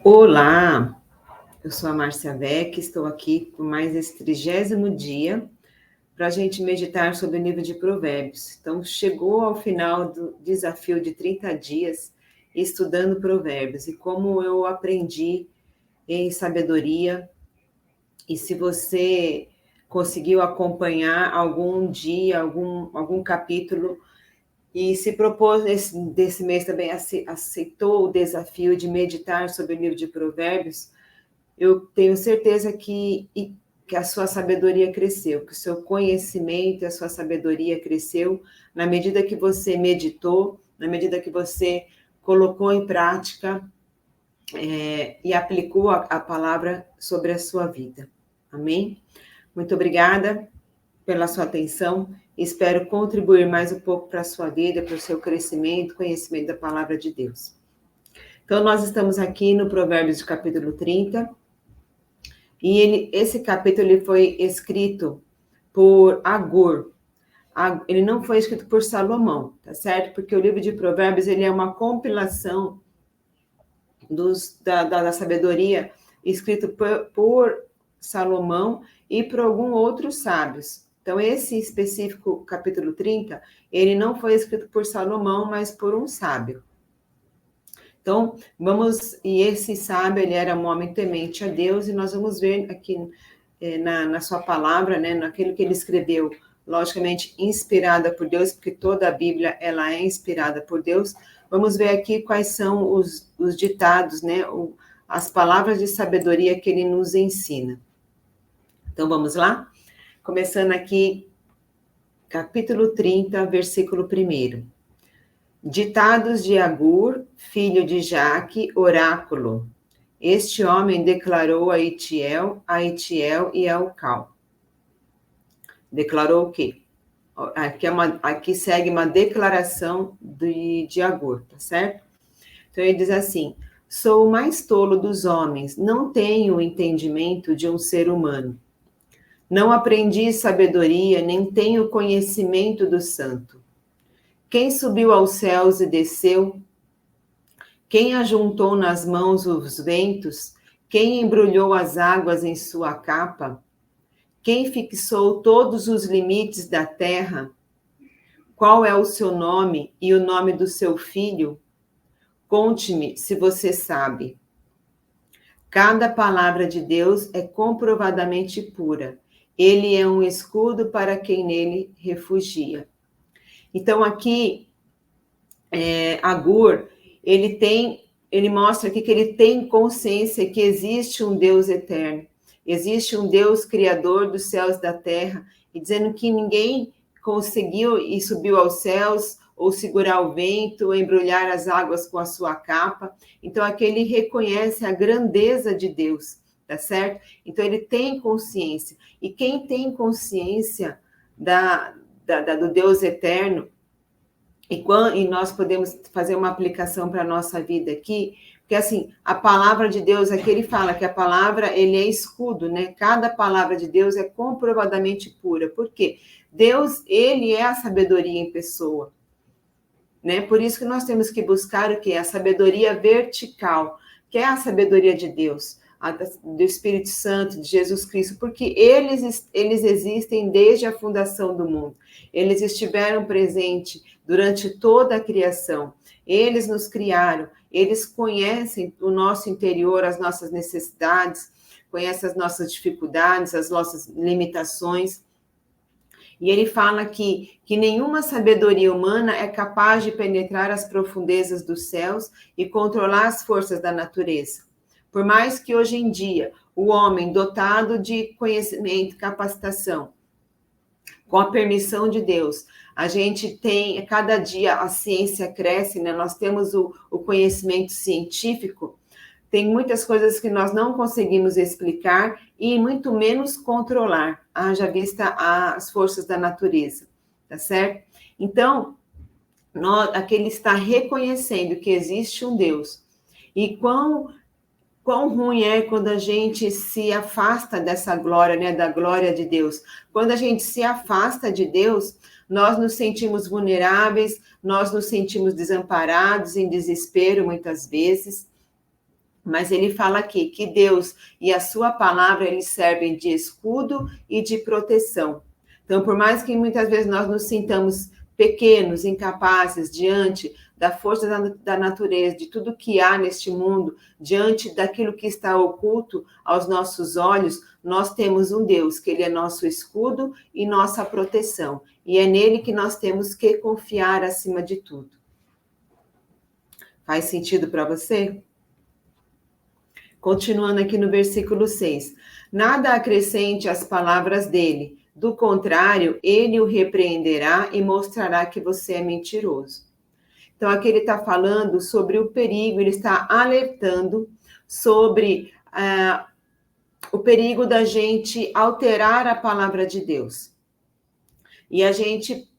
Olá, eu sou a Márcia Beck, estou aqui com mais esse 30º dia para a gente meditar sobre o livro de Provérbios. Então, chegou ao final do desafio de 30 dias estudando Provérbios e como eu aprendi em sabedoria. E se você conseguiu acompanhar algum dia, algum capítulo e se propôs desse mês também, aceitou o desafio de meditar sobre o livro de Provérbios, eu tenho certeza que a sua sabedoria cresceu, que o seu conhecimento e a sua sabedoria cresceu na medida que você meditou, na medida que você colocou em prática e aplicou a palavra sobre a sua vida. Amém? Muito obrigada pela sua atenção. Espero contribuir mais um pouco para a sua vida, para o seu crescimento, conhecimento da palavra de Deus. Então, nós estamos aqui no Provérbios, capítulo 30, e esse capítulo ele foi escrito por Agur. Ele não foi escrito por Salomão, tá certo? Porque o livro de Provérbios ele é uma compilação da sabedoria escrito por Salomão e por alguns outros sábios. Então, esse específico capítulo 30, ele não foi escrito por Salomão, mas por um sábio. Então, e esse sábio, ele era um homem temente a Deus, e nós vamos ver aqui na sua palavra, né, naquilo que ele escreveu, logicamente inspirada por Deus, porque toda a Bíblia, ela é inspirada por Deus. Vamos ver aqui quais são os ditados, né, as palavras de sabedoria que ele nos ensina. Então, vamos lá? Começando aqui, capítulo 30, versículo 1. Ditados de Agur, filho de Jaque, oráculo. Este homem declarou a Itiel e a Ucal. Declarou o quê? Aqui segue uma declaração de Agur, tá certo? Então ele diz assim: sou o mais tolo dos homens, não tenho o entendimento de um ser humano. Não aprendi sabedoria, nem tenho conhecimento do santo. Quem subiu aos céus e desceu? Quem ajuntou nas mãos os ventos? Quem embrulhou as águas em sua capa? Quem fixou todos os limites da terra? Qual é o seu nome e o nome do seu filho? Conte-me, se você sabe. Cada palavra de Deus é comprovadamente pura. Ele é um escudo para quem nele refugia. Então, aqui, Agur, ele mostra aqui que ele tem consciência que existe um Deus eterno, existe um Deus criador dos céus e da terra, e dizendo que ninguém conseguiu e subiu aos céus, ou segurar o vento, ou embrulhar as águas com a sua capa. Então, aqui ele reconhece a grandeza de Deus, tá certo? Então, ele tem consciência. E quem tem consciência do Deus eterno, e nós podemos fazer uma aplicação para a nossa vida aqui, porque assim, a palavra de Deus, aqui ele fala que a palavra, ele é escudo, né? Cada palavra de Deus é comprovadamente pura. Por quê? Deus, ele é a sabedoria em pessoa, né? Por isso que nós temos que buscar o quê? A sabedoria vertical, que é a sabedoria de Deus, do Espírito Santo, de Jesus Cristo, porque eles existem desde a fundação do mundo. Eles estiveram presentes durante toda a criação. Eles nos criaram, eles conhecem o nosso interior, as nossas necessidades, conhecem as nossas dificuldades, as nossas limitações. E ele fala que nenhuma sabedoria humana é capaz de penetrar as profundezas dos céus e controlar as forças da natureza. Por mais que hoje em dia o homem dotado de conhecimento, capacitação, com a permissão de Deus, a gente tem, cada dia a ciência cresce, né? Nós temos o conhecimento científico, tem muitas coisas que nós não conseguimos explicar e muito menos controlar, haja vista as forças da natureza, tá certo? Então, aqui ele está reconhecendo que existe um Deus. E quão ruim é quando a gente se afasta dessa glória, né, da glória de Deus. Quando a gente se afasta de Deus, nós nos sentimos vulneráveis, nós nos sentimos desamparados, em desespero muitas vezes. Mas ele fala aqui que Deus e a sua palavra, eles servem de escudo e de proteção. Então, por mais que muitas vezes nós nos sintamos pequenos, incapazes, diante da força da natureza, de tudo que há neste mundo, diante daquilo que está oculto aos nossos olhos, nós temos um Deus, que ele é nosso escudo e nossa proteção. E é nele que nós temos que confiar acima de tudo. Faz sentido para você? Continuando aqui no versículo 6. Nada acrescente às palavras dele, do contrário, ele o repreenderá e mostrará que você é mentiroso. Então, aqui ele está falando sobre o perigo, ele está alertando sobre o perigo da gente alterar a palavra de Deus. E a gente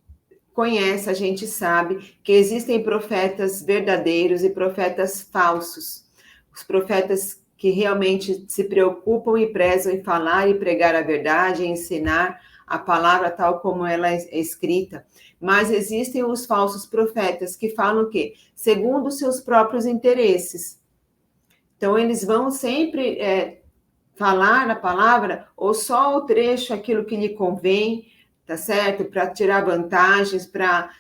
conhece, a gente sabe que existem profetas verdadeiros e profetas falsos. Os profetas que realmente se preocupam e prezam em falar e pregar a verdade, em ensinar a palavra tal como ela é escrita. Mas existem os falsos profetas que falam o quê? Segundo os seus próprios interesses. Então, eles vão sempre falar a palavra ou só o trecho, aquilo que lhe convém, tá certo? Para tirar vantagens, para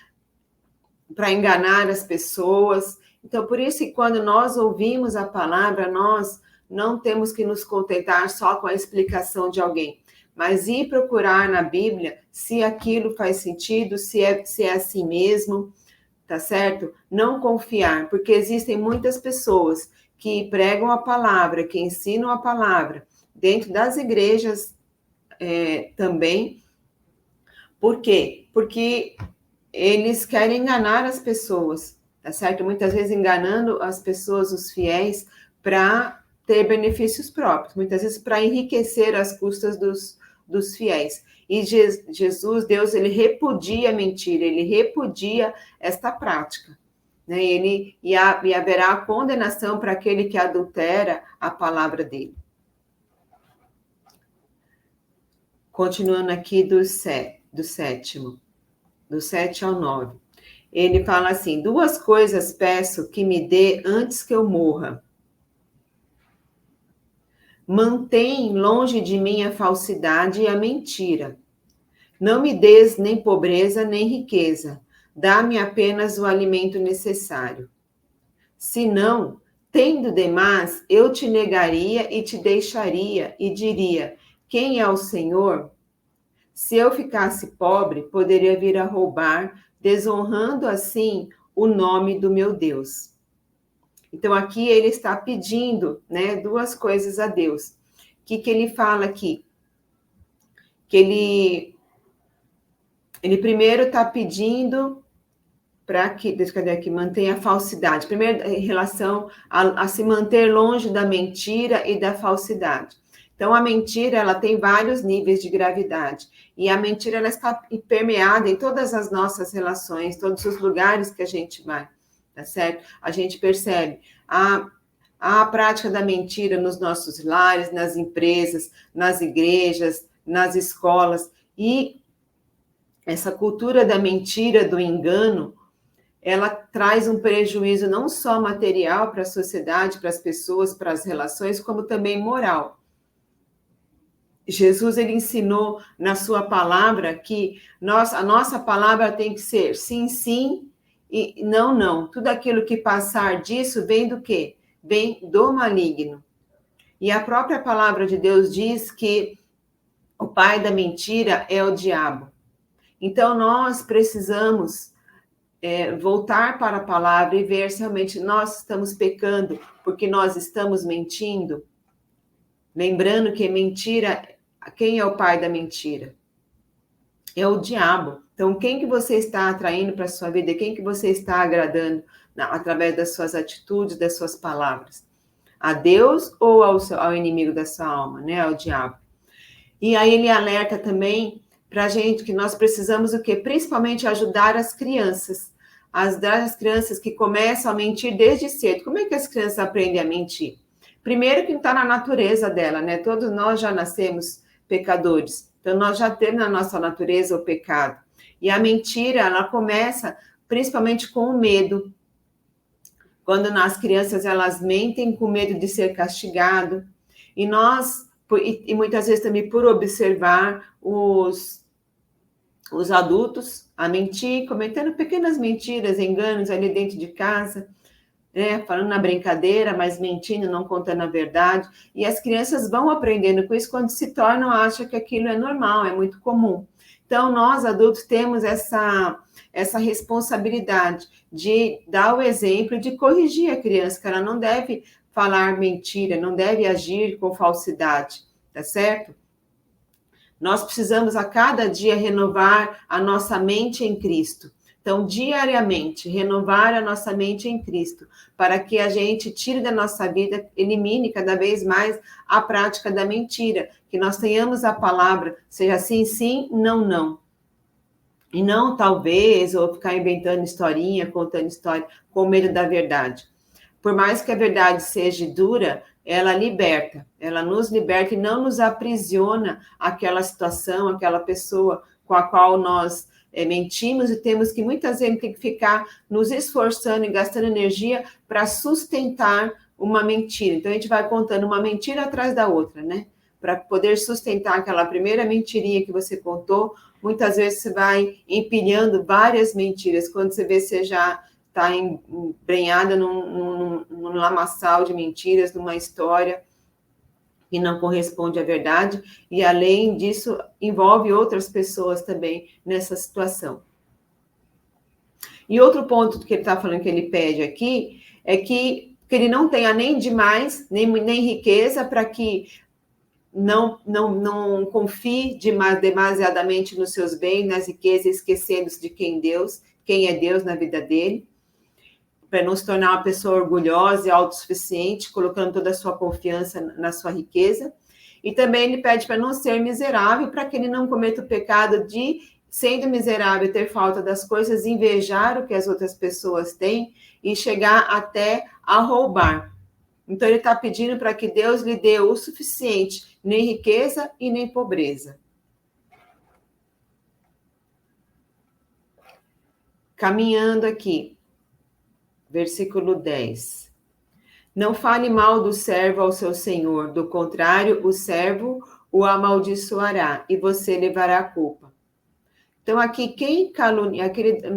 enganar as pessoas. Então, por isso que quando nós ouvimos a palavra, nós não temos que nos contentar só com a explicação de alguém, mas ir procurar na Bíblia se aquilo faz sentido, se é assim mesmo, tá certo? Não confiar, porque existem muitas pessoas que pregam a palavra, que ensinam a palavra, dentro das igrejas também. Por quê? Porque eles querem enganar as pessoas, tá certo? Muitas vezes enganando as pessoas, os fiéis, para ter benefícios próprios, muitas vezes para enriquecer às custas dos fiéis. E Jesus, Deus, ele repudia a mentira, ele repudia esta prática. Né? E haverá condenação para aquele que adultera a palavra dele. Continuando aqui do 7 do 7 ao 9. Ele fala assim: 2 coisas peço que me dê antes que eu morra. Mantém longe de mim a falsidade e a mentira. Não me des nem pobreza nem riqueza. Dá-me apenas o alimento necessário. Se não, tendo demais, eu te negaria e te deixaria e diria: quem é o Senhor? Se eu ficasse pobre, poderia vir a roubar, desonrando assim o nome do meu Deus. Então, aqui ele está pedindo, né, 2 coisas a Deus. O que ele fala aqui? Que ele primeiro está pedindo para que, cadê aqui, mantenha a falsidade. Primeiro, em relação a se manter longe da mentira e da falsidade. Então, a mentira, ela tem vários níveis de gravidade. E a mentira, ela está permeada em todas as nossas relações, todos os lugares que a gente vai, tá certo? A gente percebe a prática da mentira nos nossos lares, nas empresas, nas igrejas, nas escolas. E essa cultura da mentira, do engano, ela traz um prejuízo não só material para a sociedade, para as pessoas, para as relações, como também moral. Jesus, ele ensinou na sua palavra que a nossa palavra tem que ser sim, sim e não, não. Tudo aquilo que passar disso vem do quê? Vem do maligno. E a própria palavra de Deus diz que o pai da mentira é o diabo. Então, nós precisamos voltar para a palavra e ver se realmente nós estamos pecando porque nós estamos mentindo. Lembrando que mentira, quem é o pai da mentira? É o diabo. Então, quem que você está atraindo para a sua vida? Quem que você está agradando através das suas atitudes, das suas palavras? A Deus ou ao inimigo da sua alma, né? Ao diabo. E aí ele alerta também para a gente que nós precisamos o quê? Principalmente ajudar as crianças. As crianças que começam a mentir desde cedo. Como é que as crianças aprendem a mentir? Primeiro que está na natureza dela, né? Todos nós já nascemos pecadores. Então, nós já temos na nossa natureza o pecado. E a mentira, ela começa principalmente com o medo. Quando as crianças elas mentem com medo de ser castigado, e nós, e muitas vezes também por observar os adultos a mentir, cometendo pequenas mentiras, enganos ali dentro de casa, né, falando na brincadeira, mas mentindo, não contando a verdade, e as crianças vão aprendendo com isso quando se tornam, acham que aquilo é normal, é muito comum. Então, nós adultos temos essa responsabilidade de dar o exemplo, de corrigir a criança, que ela não deve falar mentira, não deve agir com falsidade, tá certo? Nós precisamos a cada dia renovar a nossa mente em Cristo. Então, diariamente, renovar a nossa mente em Cristo, para que a gente tire da nossa vida, elimine cada vez mais a prática da mentira, que nós tenhamos a palavra, seja sim, sim, não, não. E não talvez, ou ficar inventando historinha, contando história, com medo da verdade. Por mais que a verdade seja dura, ela liberta, ela nos liberta e não nos aprisiona aquela situação, aquela pessoa com a qual nós mentimos e temos que muitas vezes tem que ficar nos esforçando e gastando energia para sustentar uma mentira. Então a gente vai contando uma mentira atrás da outra, né? Para poder sustentar aquela primeira mentirinha que você contou, muitas vezes você vai empilhando várias mentiras. Quando você vê, você já está embrenhada num lamaçal de mentiras, numa história que não corresponde à verdade, e além disso, envolve outras pessoas também nessa situação. E outro ponto que ele está falando, que ele pede aqui, é que ele não tenha nem demais, nem riqueza, para que não confie demasiadamente nos seus bens, nas riquezas, esquecendo-se de quem é Deus na vida dele, para não se tornar uma pessoa orgulhosa e autossuficiente, colocando toda a sua confiança na sua riqueza. E também ele pede para não ser miserável, para que ele não cometa o pecado de, sendo miserável, ter falta das coisas, invejar o que as outras pessoas têm e chegar até a roubar. Então ele está pedindo para que Deus lhe dê o suficiente, nem riqueza e nem pobreza. Caminhando aqui. Versículo 10. Não fale mal do servo ao seu senhor, do contrário, o servo o amaldiçoará e você levará a culpa. Então, aqui, quem calunia,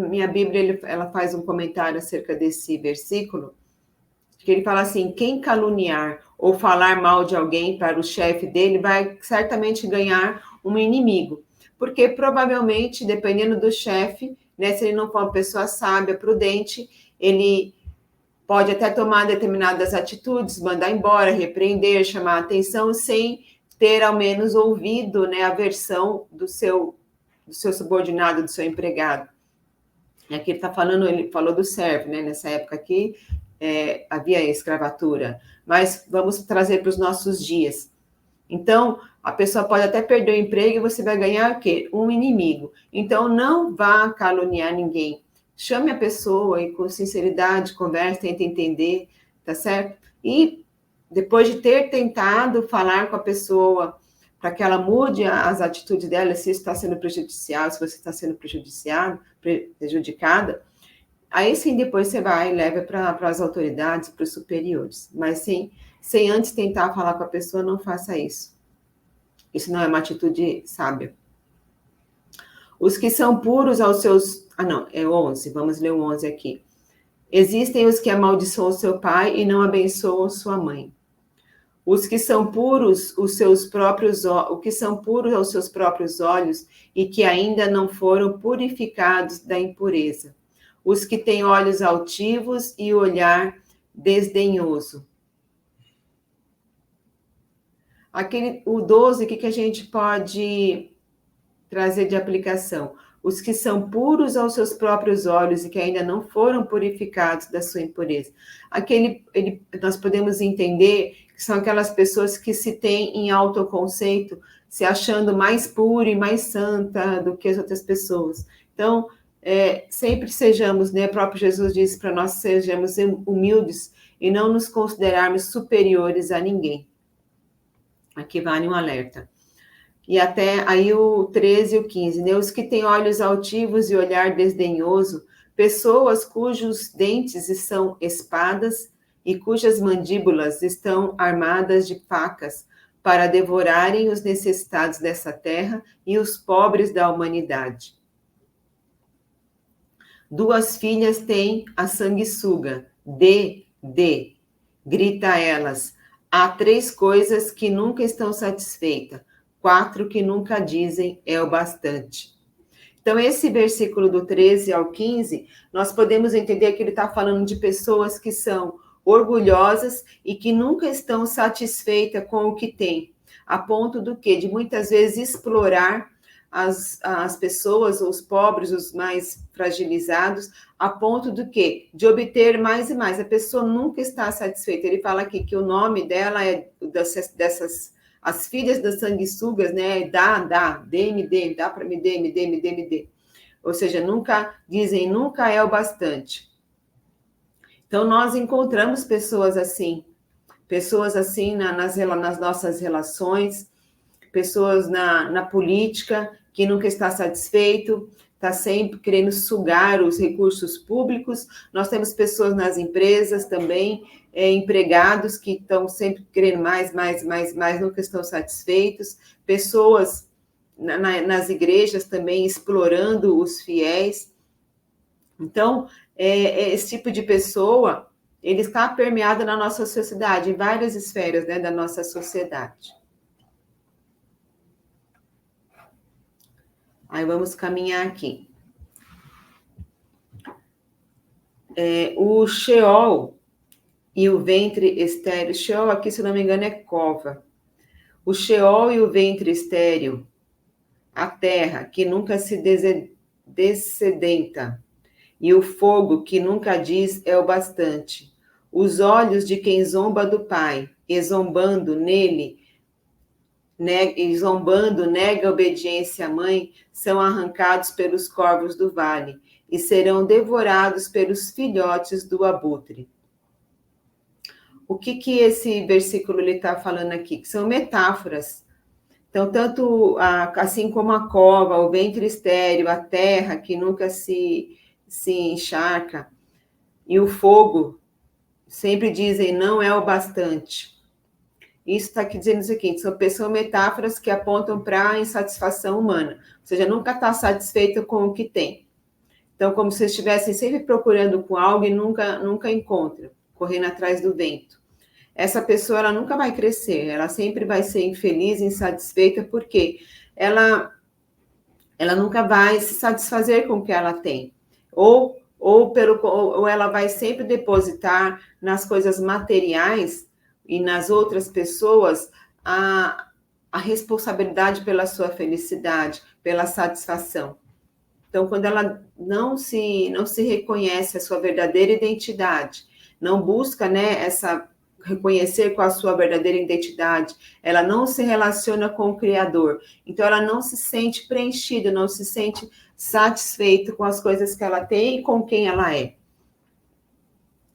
minha Bíblia, ela faz um comentário acerca desse versículo, que ele fala assim, quem caluniar ou falar mal de alguém para o chefe dele vai certamente ganhar um inimigo, porque provavelmente, dependendo do chefe, né, se ele não for uma pessoa sábia, prudente, ele pode até tomar determinadas atitudes, mandar embora, repreender, chamar a atenção, sem ter ao menos ouvido, né, a versão do seu subordinado, do seu empregado. Aqui ele está falando, ele falou do servo, né, nessa época aqui havia escravatura, mas vamos trazer para os nossos dias. Então, a pessoa pode até perder o emprego e você vai ganhar o quê? Um inimigo. Então, não vá caluniar ninguém. Chame a pessoa e com sinceridade, converse, tente entender, tá certo? E depois de ter tentado falar com a pessoa para que ela mude as atitudes dela, se isso está sendo prejudicial, se você está sendo prejudicada, aí sim depois você vai e leva para as autoridades, para os superiores. Mas sem antes tentar falar com a pessoa, não faça isso. Isso não é uma atitude sábia. Os que são puros aos seus... Ah, não, é 11. Vamos ler o 11 aqui. Existem os que amaldiçoam seu pai e não abençoam sua mãe. Os que são puros aos seus próprios olhos e que ainda não foram purificados da impureza. Os que têm olhos altivos e olhar desdenhoso. O 12, o que a gente pode trazer de aplicação? Os que são puros aos seus próprios olhos e que ainda não foram purificados da sua impureza. Nós podemos entender que são aquelas pessoas que se têm em autoconceito, se achando mais pura e mais santa do que as outras pessoas. Então, sempre sejamos, né? O próprio Jesus disse para nós sejamos humildes e não nos considerarmos superiores a ninguém. Aqui vale um alerta. E até aí o 13 e o 15, né? Os que têm olhos altivos e olhar desdenhoso pessoas cujos dentes são espadas e cujas mandíbulas estão armadas de facas, para devorarem os necessitados dessa terra e os pobres da humanidade. 2 filhas têm a sanguessuga, dê, grita a elas. Há 3 coisas que nunca estão satisfeitas, 4 que nunca dizem é o bastante. Então, esse versículo do 13 ao 15, nós podemos entender que ele está falando de pessoas que são orgulhosas e que nunca estão satisfeitas com o que têm, a ponto do quê? De muitas vezes explorar as pessoas, os pobres, os mais fragilizados, a ponto do quê? De obter mais e mais. A pessoa nunca está satisfeita. Ele fala aqui que o nome dela é dessas as filhas das sanguessugas, né? Dê-me, dá para me dê. Ou seja, nunca é o bastante. Então, nós encontramos pessoas assim nas nossas relações, pessoas na política que nunca está satisfeito, está sempre querendo sugar os recursos públicos. Nós temos pessoas nas empresas também, empregados que estão sempre querendo mais, nunca estão satisfeitos. Pessoas nas igrejas também explorando os fiéis. Então, esse tipo de pessoa, ele está permeado na nossa sociedade, em várias esferas, né, da nossa sociedade. Aí vamos caminhar aqui. O Sheol e o ventre estéril. Sheol aqui, se não me engano, é cova. O Sheol e o ventre estéril, a terra que nunca se dessedenta, e o fogo que nunca diz é o bastante. Os olhos de quem zomba do pai, e zombando nega obediência à mãe, são arrancados pelos corvos do vale e serão devorados pelos filhotes do abutre. O que esse versículo está falando aqui? Que são metáforas. Então, tanto assim como a cova, o ventre estéril, a terra que nunca se encharca, e o fogo, sempre dizem, não é o bastante. Isso está aqui dizendo o seguinte, são metáforas que apontam para a insatisfação humana, ou seja, nunca está satisfeito com o que tem. Então, como se estivessem sempre procurando com algo e nunca encontram, correndo atrás do vento. Essa pessoa, ela nunca vai crescer, ela sempre vai ser infeliz, insatisfeita, porque ela nunca vai se satisfazer com o que ela tem. Ou ela vai sempre depositar nas coisas materiais e nas outras pessoas a responsabilidade pela sua felicidade, pela satisfação. Então, quando ela não se reconhece a sua verdadeira identidade, não busca, né, reconhecer qual a sua verdadeira identidade, ela não se relaciona com o Criador, então ela não se sente preenchida, não se sente satisfeita com as coisas que ela tem e com quem ela é.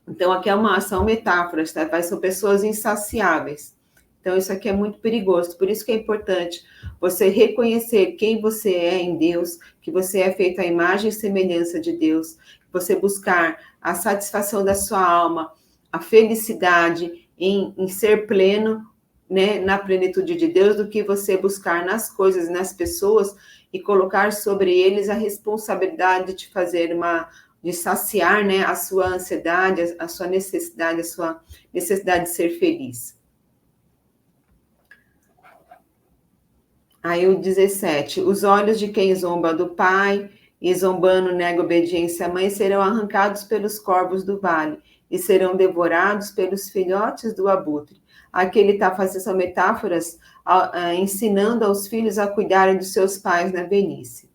Então, aqui são metáforas, tá? São pessoas insaciáveis. Então, isso aqui é muito perigoso. Por isso que é importante você reconhecer quem você é em Deus, que você é feito à imagem e semelhança de Deus, você buscar a satisfação da sua alma, a felicidade em ser pleno, né, na plenitude de Deus, do que você buscar nas coisas, nas pessoas, e colocar sobre eles a responsabilidade de saciar, né, a sua ansiedade, a sua necessidade de ser feliz. Aí o 17, os olhos de quem zomba do pai e zombando nega obediência à mãe serão arrancados pelos corvos do vale e serão devorados pelos filhotes do abutre. Aqui ele está fazendo essas metáforas, ensinando aos filhos a cuidarem dos seus pais na velhice.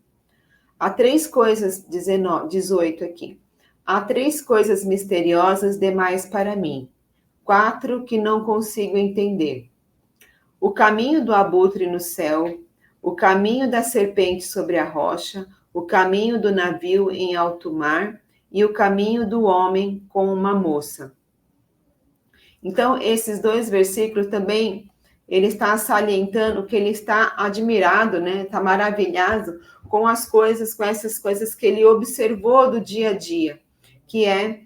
Há 3 coisas, 18 aqui. Há 3 coisas misteriosas demais para mim, 4 que não consigo entender. O caminho do abutre no céu, o caminho da serpente sobre a rocha, o caminho do navio em alto mar e o caminho do homem com uma moça. Então, esses 2 versículos também, ele está salientando que ele está admirado, né? Está maravilhado com as coisas, com essas coisas que ele observou do dia a dia, que é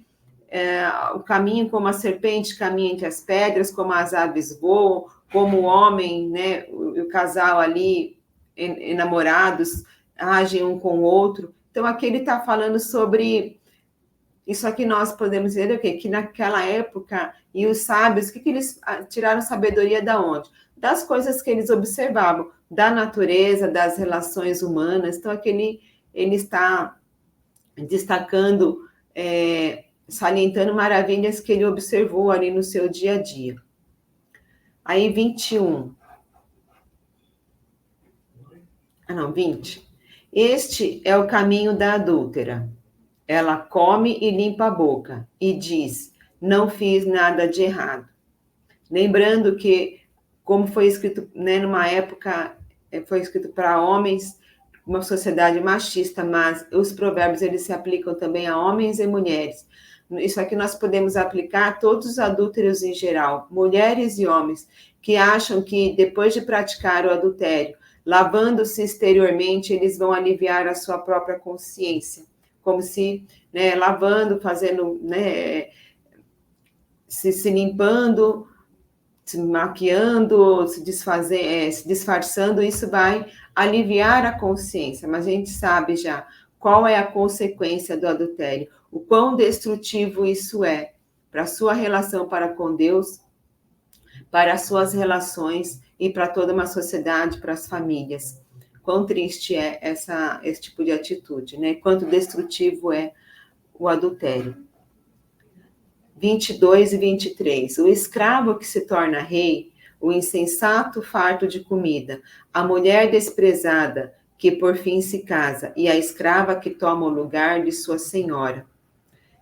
o caminho como a serpente caminha entre as pedras, como as aves voam, como o homem, né, o casal ali, enamorados, agem um com o outro. Então, aqui ele está falando sobre isso. Aqui nós podemos dizer o quê? Que naquela época, e os sábios, que eles tiraram sabedoria da onde? Das coisas que eles observavam, da natureza, das relações humanas. Então, aqui ele está destacando, salientando maravilhas que ele observou ali no seu dia a dia. Aí, 21. 20. Este é o caminho da adúltera. Ela come e limpa a boca e diz: não fiz nada de errado. Lembrando que, como foi escrito, né, numa época, foi escrito para homens, uma sociedade machista, mas os provérbios eles se aplicam também a homens e mulheres. Isso aqui nós podemos aplicar a todos os adúlteros em geral, mulheres e homens, que acham que depois de praticar o adultério, lavando-se exteriormente, eles vão aliviar a sua própria consciência, como se, né, lavando, fazendo, né, se limpando, se maquiando, se disfarçando, isso vai aliviar a consciência, mas a gente sabe já qual é a consequência do adultério, o quão destrutivo isso é para a sua relação para com Deus, para as suas relações e para toda uma sociedade, para as famílias. Quão triste é esse tipo de atitude, né? Quanto destrutivo é o adultério. 22 e 23. O escravo que se torna rei, o insensato farto de comida, a mulher desprezada que por fim se casa e a escrava que toma o lugar de sua senhora.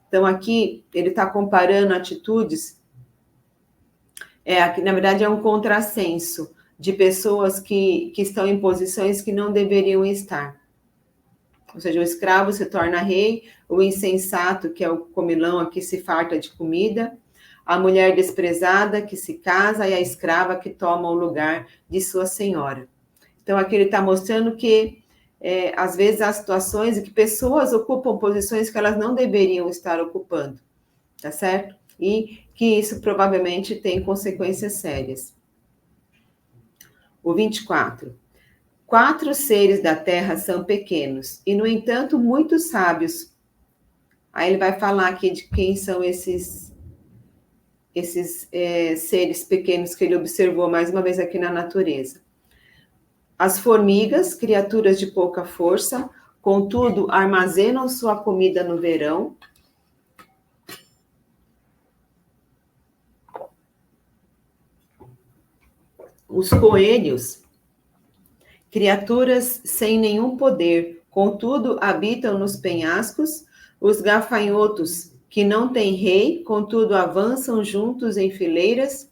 Então aqui ele está comparando atitudes, aqui na verdade é um contrassenso de pessoas que estão em posições que não deveriam estar. Ou seja, o escravo se torna rei, o insensato, que é o comilão aqui, se farta de comida, a mulher desprezada que se casa e a escrava que toma o lugar de sua senhora. Então, aqui ele está mostrando que, às vezes, há situações em que pessoas ocupam posições que elas não deveriam estar ocupando, tá certo? E que isso provavelmente tem consequências sérias. O 24. 4 seres da terra são pequenos, e, no entanto, muitos sábios. Aí ele vai falar aqui de quem são esses seres pequenos que ele observou mais uma vez aqui na natureza. As formigas, criaturas de pouca força, contudo, armazenam sua comida no verão. Os coelhos, criaturas sem nenhum poder, contudo habitam nos penhascos. Os gafanhotos, que não têm rei, contudo avançam juntos em fileiras.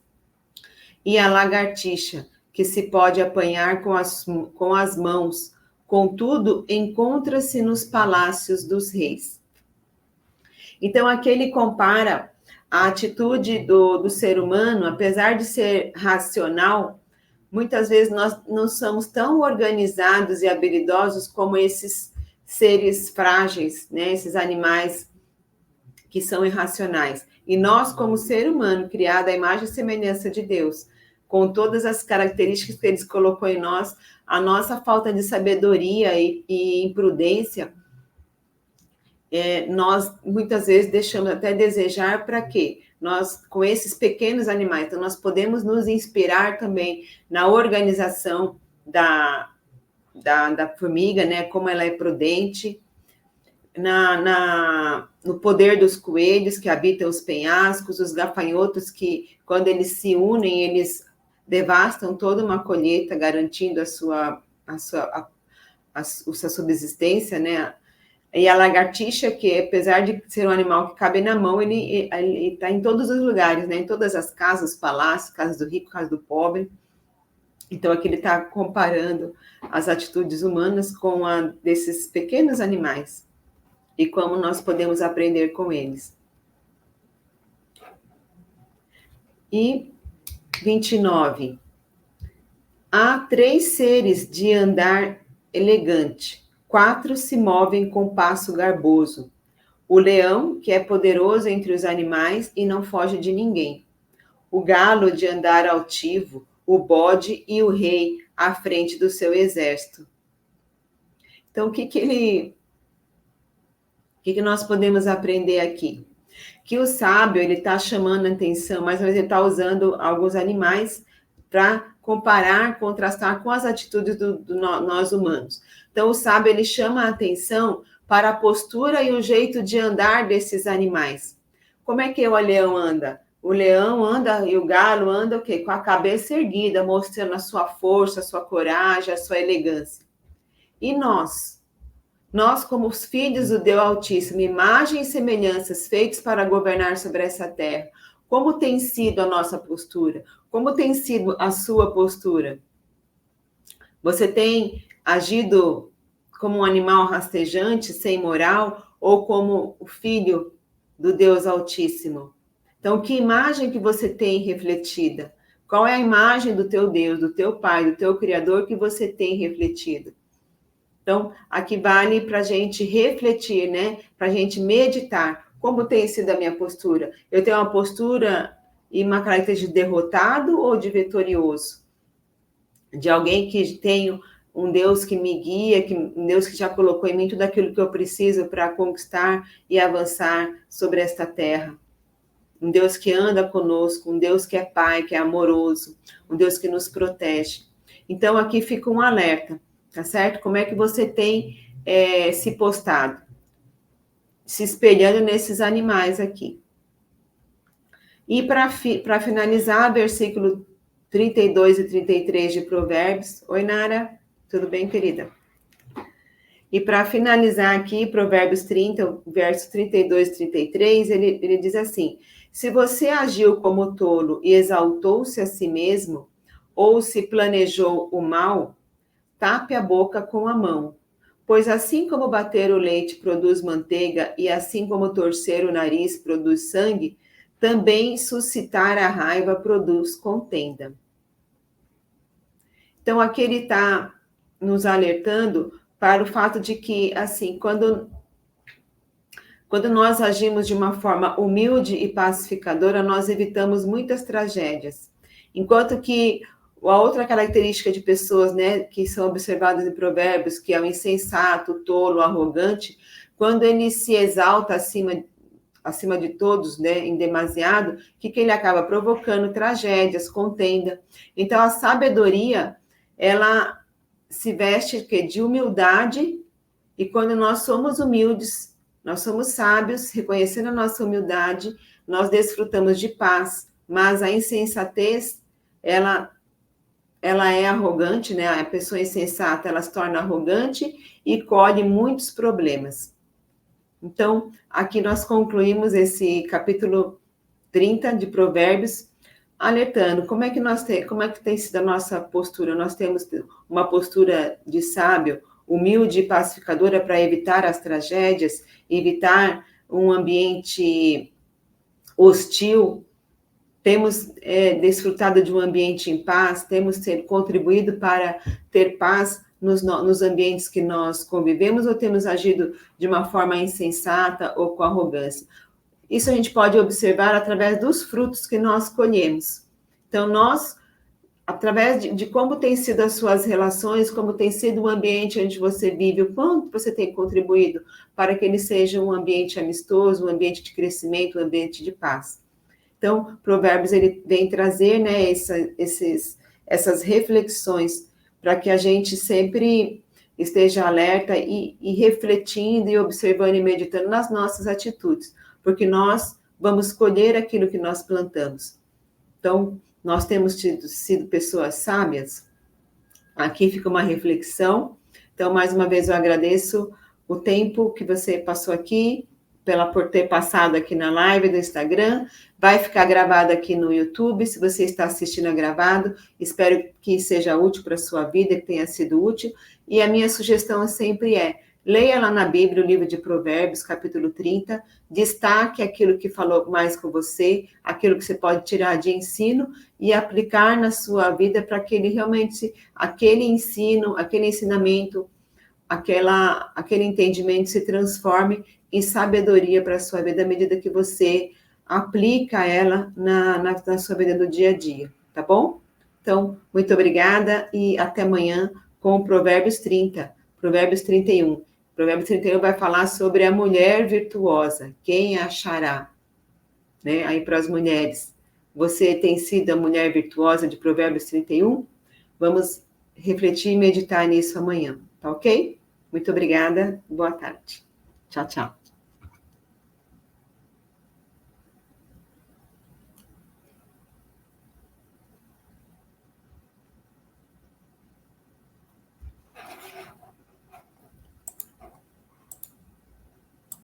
E a lagartixa, que se pode apanhar com as mãos, contudo encontra-se nos palácios dos reis. Então aqui ele compara a atitude do ser humano, apesar de ser racional, muitas vezes nós não somos tão organizados e habilidosos como esses seres frágeis, né? Esses animais que são irracionais. E nós, como ser humano, criado à imagem e semelhança de Deus, com todas as características que Ele colocou em nós, a nossa falta de sabedoria e imprudência, nós muitas vezes deixamos até desejar para quê? Nós, com esses pequenos animais, então nós podemos nos inspirar também na organização da formiga, né? Como ela é prudente, no poder dos coelhos que habitam os penhascos, os gafanhotos que, quando eles se unem, eles devastam toda uma colheita, garantindo a sua subsistência, né? E a lagartixa, que apesar de ser um animal que cabe na mão, ele está em todos os lugares, né? Em todas as casas, palácios, casas do rico, casas do pobre. Então, aqui ele está comparando as atitudes humanas com a desses pequenos animais e como nós podemos aprender com eles. E 29. Há 3 seres de andar elegante, 4 se movem com passo garboso. O leão, que é poderoso entre os animais e não foge de ninguém. O galo de andar altivo, o bode e o rei à frente do seu exército. Então, o que nós podemos aprender aqui? Que o sábio, ele está chamando a atenção, mas ele está usando alguns animais para comparar, contrastar com as atitudes do nós humanos. Então, o sábio, ele chama a atenção para a postura e o jeito de andar desses animais. Como é que o leão anda? O leão anda e o galo anda o quê? Com a cabeça erguida, mostrando a sua força, a sua coragem, a sua elegância. E nós? Nós, como os filhos do Deus Altíssimo, imagem e semelhanças feitos para governar sobre essa terra, como tem sido a nossa postura? Como tem sido a sua postura? Você tem agido como um animal rastejante, sem moral, ou como o filho do Deus Altíssimo? Então, que imagem que você tem refletida? Qual é a imagem do teu Deus, do teu Pai, do teu Criador que você tem refletido? Então, aqui vale para a gente refletir, né? Para a gente meditar. Como tem sido a minha postura? Eu tenho uma postura e uma característica de derrotado ou de vitorioso? De alguém que tem um Deus que me guia, um Deus que já colocou em mim tudo aquilo que eu preciso para conquistar e avançar sobre esta terra. Um Deus que anda conosco, um Deus que é Pai, que é amoroso, um Deus que nos protege. Então, aqui fica um alerta. Tá certo? Como é que você tem se postado? Se espelhando nesses animais aqui. E para finalizar, versículo 32 e 33 de Provérbios. Oi, Nara. Tudo bem, querida? E para finalizar aqui, Provérbios 30, versos 32 e 33, ele diz assim: se você agiu como tolo e exaltou-se a si mesmo, ou se planejou o mal, tape a boca com a mão, pois assim como bater o leite produz manteiga e assim como torcer o nariz produz sangue, também suscitar a raiva produz contenda. Então, aqui ele está nos alertando para o fato de que, assim, quando nós agimos de uma forma humilde e pacificadora, nós evitamos muitas tragédias. Enquanto que a outra característica de pessoas, né, que são observadas em Provérbios, que é o insensato, o tolo, o arrogante, quando ele se exalta acima de todos, né, em demasiado, o que ele acaba provocando? Tragédias, contenda. Então, a sabedoria, ela se veste de humildade, e quando nós somos humildes, nós somos sábios, reconhecendo a nossa humildade, nós desfrutamos de paz, mas a insensatez, ela é arrogante, né? A pessoa insensata, ela se torna arrogante e colhe muitos problemas. Então, aqui nós concluímos esse capítulo 30 de Provérbios, alertando como é que tem sido a nossa postura. Nós temos uma postura de sábio, humilde e pacificadora para evitar as tragédias, evitar um ambiente hostil. Temos desfrutado de um ambiente em paz, temos contribuído para ter paz nos ambientes que nós convivemos, ou temos agido de uma forma insensata ou com arrogância? Isso a gente pode observar através dos frutos que nós colhemos. Então, nós, através de como tem sido as suas relações, como tem sido o ambiente onde você vive, o quanto você tem contribuído para que ele seja um ambiente amistoso, um ambiente de crescimento, um ambiente de paz. Então, Provérbios, ele vem trazer, né, essas reflexões para que a gente sempre esteja alerta e refletindo e observando e meditando nas nossas atitudes, porque nós vamos colher aquilo que nós plantamos. Então, nós temos sido pessoas sábias. Aqui fica uma reflexão. Então, mais uma vez, eu agradeço o tempo que você passou aqui, por ter passado aqui na live do Instagram. Vai ficar gravado aqui no YouTube, se você está assistindo gravado. Espero que seja útil para a sua vida, que tenha sido útil. E a minha sugestão sempre é, Leia lá na Bíblia o livro de Provérbios, capítulo 30, destaque aquilo que falou mais com você, aquilo que você pode tirar de ensino e aplicar na sua vida para que ele realmente, aquele ensino, aquele ensinamento, aquele entendimento se transforme em sabedoria para a sua vida à medida que você aplica ela na sua vida do dia a dia, tá bom? Então, muito obrigada e até amanhã com o Provérbios 30, Provérbios 31. Provérbios 31 vai falar sobre a mulher virtuosa, quem a achará, né? Aí para as mulheres. Você tem sido a mulher virtuosa de Provérbios 31? Vamos refletir e meditar nisso amanhã, tá ok? Muito obrigada, boa tarde. Tchau, tchau.